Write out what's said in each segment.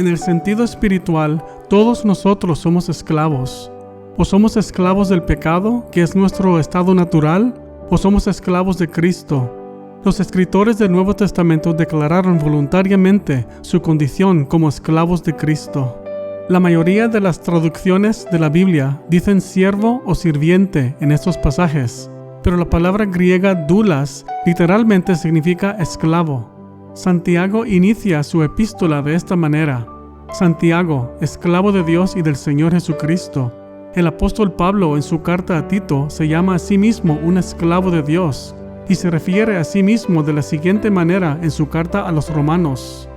En el sentido espiritual, todos nosotros somos esclavos. O somos esclavos del pecado, que es nuestro estado natural, o somos esclavos de Cristo. Los escritores del Nuevo Testamento declararon voluntariamente su condición como esclavos de Cristo. La mayoría de las traducciones de la Biblia dicen siervo o sirviente en estos pasajes, pero la palabra griega doulos literalmente significa esclavo. Santiago inicia su epístola de esta manera: Santiago, esclavo de Dios y del Señor Jesucristo. El apóstol Pablo en su carta a Tito se llama a sí mismo un esclavo de Dios y se refiere a sí mismo de la siguiente manera en su carta a los romanos: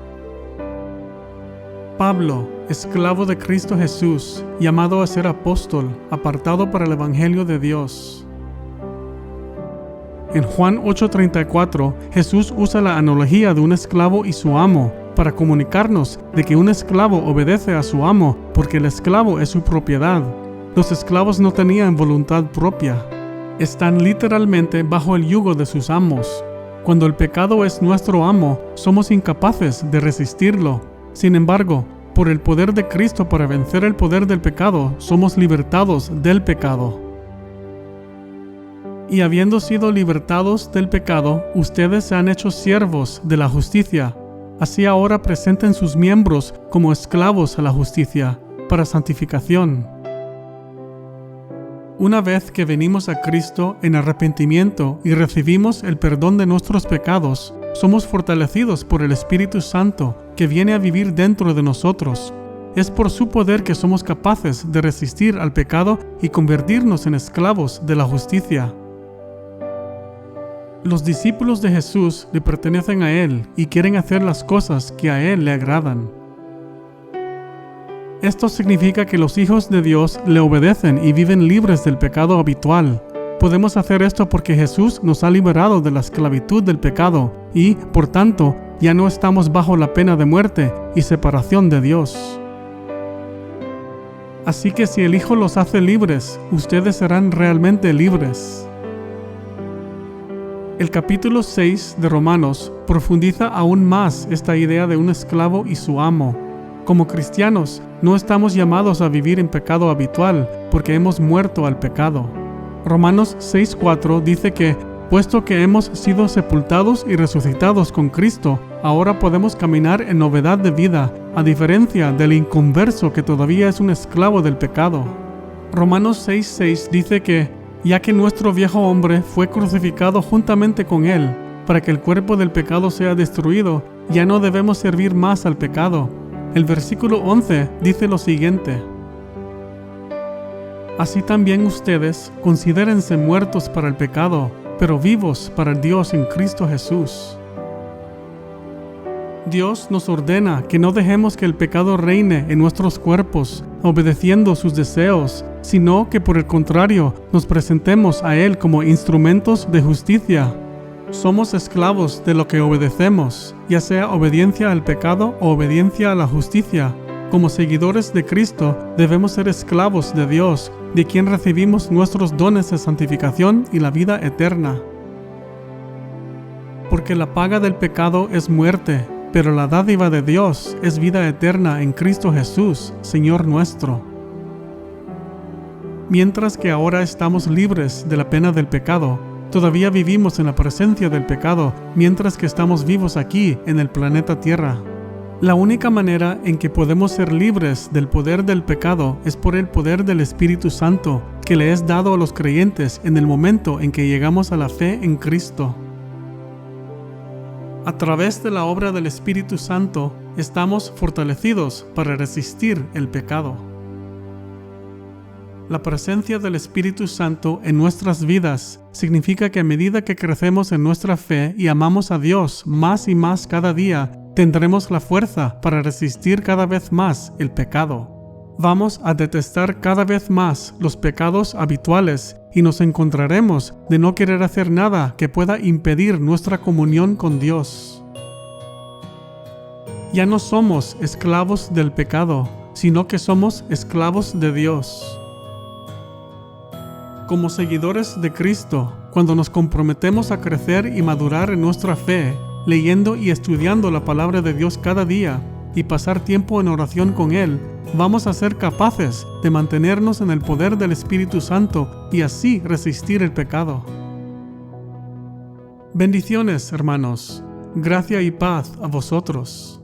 Pablo, esclavo de Cristo Jesús, llamado a ser apóstol, apartado para el Evangelio de Dios. En Juan 8:34, Jesús usa la analogía de un esclavo y su amo para comunicarnos de que un esclavo obedece a su amo porque el esclavo es su propiedad. Los esclavos no tenían voluntad propia. Están literalmente bajo el yugo de sus amos. Cuando el pecado es nuestro amo, somos incapaces de resistirlo. Sin embargo, por el poder de Cristo para vencer el poder del pecado, somos libertados del pecado. Y habiendo sido libertados del pecado, ustedes se han hecho siervos de la justicia. Así ahora presenten sus miembros como esclavos a la justicia, para santificación. Una vez que venimos a Cristo en arrepentimiento y recibimos el perdón de nuestros pecados, somos fortalecidos por el Espíritu Santo que viene a vivir dentro de nosotros. Es por su poder que somos capaces de resistir al pecado y convertirnos en esclavos de la justicia. Los discípulos de Jesús le pertenecen a Él y quieren hacer las cosas que a Él le agradan. Esto significa que los hijos de Dios le obedecen y viven libres del pecado habitual. Podemos hacer esto porque Jesús nos ha liberado de la esclavitud del pecado y, por tanto, ya no estamos bajo la pena de muerte y separación de Dios. Así que si el Hijo los hace libres, ustedes serán realmente libres. El capítulo 6 de Romanos profundiza aún más esta idea de un esclavo y su amo. Como cristianos, no estamos llamados a vivir en pecado habitual porque hemos muerto al pecado. Romanos 6:4 dice que, puesto que hemos sido sepultados y resucitados con Cristo, ahora podemos caminar en novedad de vida, a diferencia del inconverso que todavía es un esclavo del pecado. Romanos 6:6 dice que, ya que nuestro viejo hombre fue crucificado juntamente con él, para que el cuerpo del pecado sea destruido, ya no debemos servir más al pecado. El versículo 11 dice lo siguiente: Así también ustedes considérense muertos para el pecado, pero vivos para el Dios en Cristo Jesús. Dios nos ordena que no dejemos que el pecado reine en nuestros cuerpos, obedeciendo sus deseos, sino que por el contrario nos presentemos a Él como instrumentos de justicia. Somos esclavos de lo que obedecemos, ya sea obediencia al pecado o obediencia a la justicia. Como seguidores de Cristo, debemos ser esclavos de Dios, de quien recibimos nuestros dones de santificación y la vida eterna. Porque la paga del pecado es muerte, pero la dádiva de Dios es vida eterna en Cristo Jesús, Señor nuestro. Mientras que ahora estamos libres de la pena del pecado, todavía vivimos en la presencia del pecado mientras que estamos vivos aquí en el planeta Tierra. La única manera en que podemos ser libres del poder del pecado es por el poder del Espíritu Santo que le es dado a los creyentes en el momento en que llegamos a la fe en Cristo. A través de la obra del Espíritu Santo estamos fortalecidos para resistir el pecado. La presencia del Espíritu Santo en nuestras vidas significa que a medida que crecemos en nuestra fe y amamos a Dios más y más cada día, tendremos la fuerza para resistir cada vez más el pecado. Vamos a detestar cada vez más los pecados habituales y nos encontraremos de no querer hacer nada que pueda impedir nuestra comunión con Dios. Ya no somos esclavos del pecado, sino que somos esclavos de Dios. Como seguidores de Cristo, cuando nos comprometemos a crecer y madurar en nuestra fe, leyendo y estudiando la palabra de Dios cada día, y pasar tiempo en oración con Él, vamos a ser capaces de mantenernos en el poder del Espíritu Santo y así resistir el pecado. Bendiciones, hermanos. Gracia y paz a vosotros.